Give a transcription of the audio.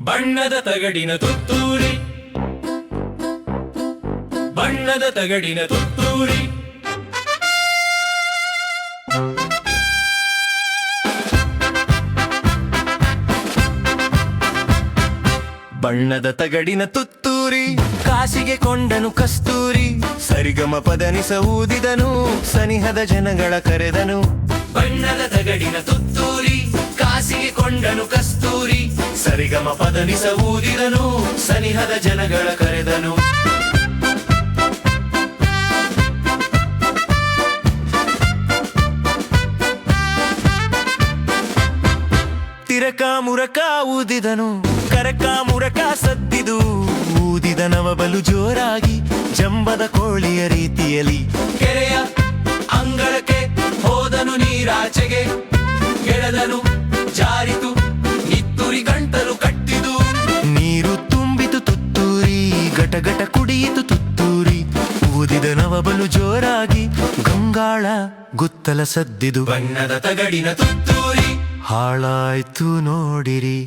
ಬಣ್ಣದ ತಗಡಿನ ತುತ್ತೂರಿ, ಬಣ್ಣದ ತಗಡಿನ ತುತ್ತೂರಿ. ಬಣ್ಣದ ತಗಡಿನ ತುತ್ತೂರಿ, ಕಾಸಿಗೆ ಕೊಂಡನು ಕಸ್ತೂರಿ. ಸರಿಗಮ ಪದನಿಸ ಊದಿದನು, ಸನಿಹದ ಜನಗಳ ಕರೆದನು. ಬಣ್ಣದ ತಗಡಿನ ತುತ್ತೂರಿ, ಕಾಸಿಗೆ ಕೊಂಡನು ಕಸ್ತೂರಿ. ಸರಿಗಮ ಪದನಿಸ ಊದಿದನು, ಸನಿಹದ ಜನಗಳ ಕರೆದನು. ತಿರಕ ಮುರಕ ಊದಿದನು, ಕರಕ ಮುರಕ ಸದ್ದಿದು. ಊದಿದ ನವಬಲು ಜೋರಾಗಿ, ಜಂಬದ ಕೋಳಿಯ ರೀತಿಯಲ್ಲಿ. ಕೆರೆಯ ಅಂಗಳಕ್ಕೆ ಹೋದನು ನೀರಾಚೆಗೆ, ಗೆಳೆದನು ಜಾರಿತು ನಿತ್ತೂರಿ ಗಂಟಲು ಕಟ್ಟಿದು. ನೀರು ತುಂಬಿತು ತುತ್ತೂರಿ, ಗಟಗಟ ಕುಡಿಯಿತು ತುತ್ತೂರಿ. ಊದಿದ ನವಬಲು ಜೋರಾಗಿ, ಗಂಗಾಳ ಗುತ್ತಲ ಸದ್ದಿದು. ಬಣ್ಣದ ತಗಡಿನ ತುತ್ತೂರಿ, ಹಾಳಾಯ್ತು ನೋಡಿರಿ.